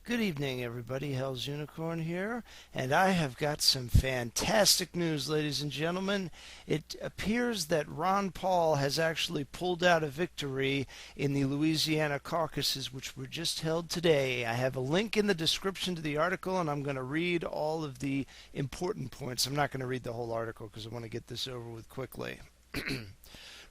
Good evening, everybody. HellsUnicorn here, and I have got some fantastic news, ladies and gentlemen. It appears that Ron Paul has actually pulled out a victory in the Louisiana caucuses, which were just held today. I have a link in the description to the article, and I'm going to read all of the important points. I'm not going to read the whole article because I want to get this over with quickly.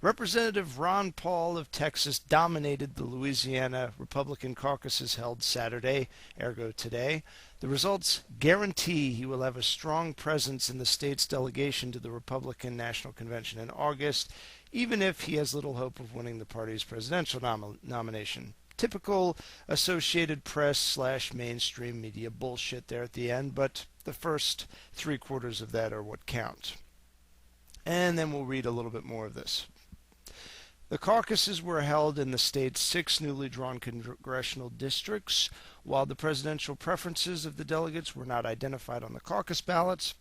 Representative Ron Paul of Texas dominated the Louisiana Republican caucuses held Saturday, ergo today. The results guarantee he will have a strong presence in the state's delegation to the Republican National Convention in August, even if he has little hope of winning the party's presidential nomination. Typical Associated Press / mainstream media bullshit there at the end, but the first 3/4 of that are what count. And then we'll read a little bit more of this. The caucuses were held in the state's 6 newly drawn congressional districts. While the presidential preferences of the delegates were not identified on the caucus ballots,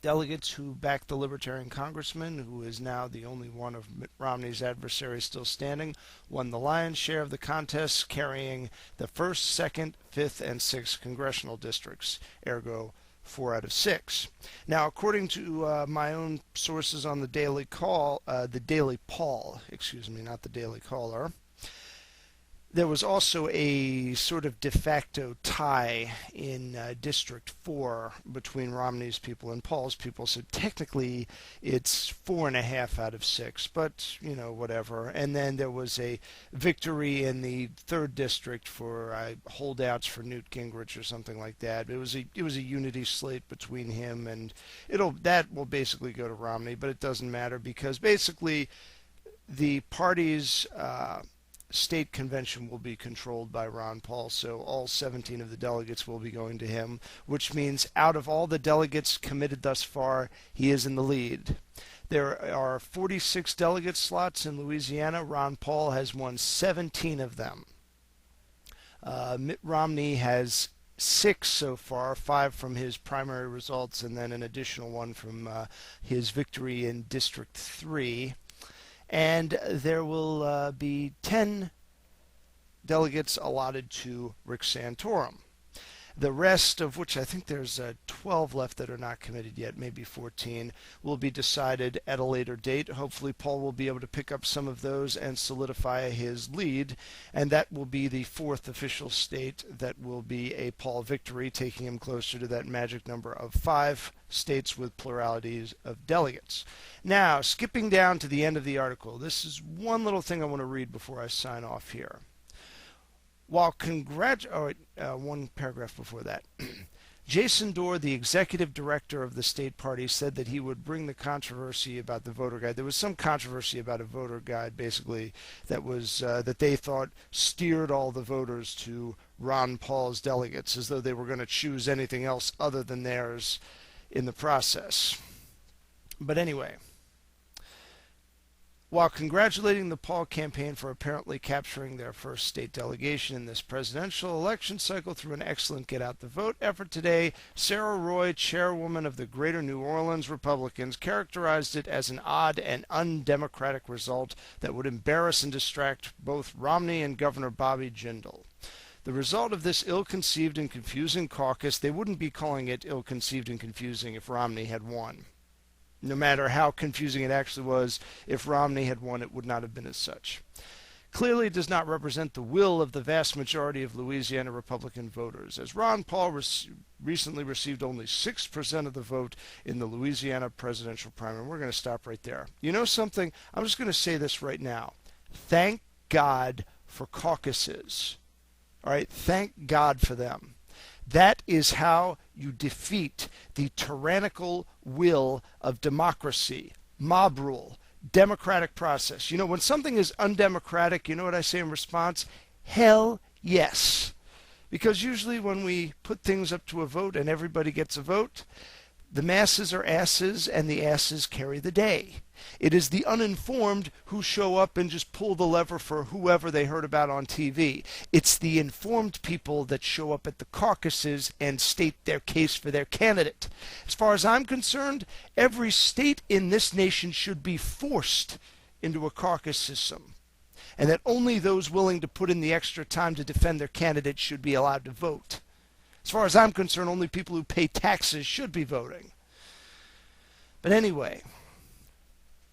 delegates who backed the Libertarian congressman, who is now the only one of Mitt Romney's adversaries still standing, won the lion's share of the contest, carrying the 1st, 2nd, 5th, and 6th congressional districts, ergo 4 out of 6. Now, according to my own sources on the Daily Paul, not the Daily Caller, there was also a sort of de facto tie in District 4 between Romney's people and Paul's people, so technically it's 4.5 out of 6, but, you know, whatever. And then there was a victory in the 3rd district for holdouts for Newt Gingrich or something like that. It was a unity slate between him, and that will basically go to Romney, but it doesn't matter because basically the party's state convention will be controlled by Ron Paul, so all 17 of the delegates will be going to him, which means out of all the delegates committed thus far, he is in the lead. There are 46 delegate slots in Louisiana. Ron Paul has won 17 of them. Mitt Romney has 6 so far, 5 from his primary results, and then an additional one from his victory in District 3. And there will be 10 delegates allotted to Rick Santorum. The rest, of which I think there's 12 left that are not committed yet, maybe 14, will be decided at a later date. Hopefully Paul will be able to pick up some of those and solidify his lead, and that will be the 4th official state that will be a Paul victory, taking him closer to that magic number of 5 states with pluralities of delegates. Now, skipping down to the end of the article, this is one little thing I want to read before I sign off here. While one paragraph before that. Jason Dorr, the executive director of the state party, said that he would bring the controversy about the voter guide. There was some controversy about a voter guide, basically, that was that they thought steered all the voters to Ron Paul's delegates, as though they were going to choose anything else other than theirs in the process. But anyway, while congratulating the Paul campaign for apparently capturing their first state delegation in this presidential election cycle through an excellent get-out-the-vote effort today, Sarah Roy, chairwoman of the Greater New Orleans Republicans, characterized it as an odd and undemocratic result that would embarrass and distract both Romney and Governor Bobby Jindal. The result of this ill-conceived and confusing caucus, they wouldn't be calling it ill-conceived and confusing if Romney had won. No matter how confusing it actually was, if Romney had won, it would not have been as such. Clearly does not represent the will of the vast majority of Louisiana Republican voters, as Ron Paul recently received only 6% of the vote in the Louisiana presidential primary. We're going to stop right there. You know something? I'm just going to say this right now. Thank God for caucuses. All right? Thank God for them. That is how you defeat the tyrannical will of democracy, mob rule, democratic process. You know, when something is undemocratic, you know what I say in response? Hell yes. Because usually when we put things up to a vote and everybody gets a vote, the masses are asses and the asses carry the day. It is the uninformed who show up and just pull the lever for whoever they heard about on TV. It's the informed people that show up at the caucuses and state their case for their candidate. As far as I'm concerned, every state in this nation should be forced into a caucus system. and that only those willing to put in the extra time to defend their candidate should be allowed to vote. As far as I'm concerned, only people who pay taxes should be voting. But anyway,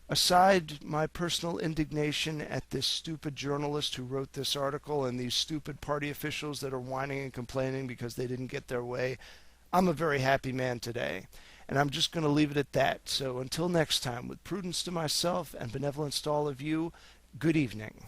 aside my personal indignation at this stupid journalist who wrote this article and these stupid party officials that are whining and complaining because they didn't get their way, I'm a very happy man today. And I'm just going to leave it at that. So until next time, with prudence to myself and benevolence to all of you, good evening.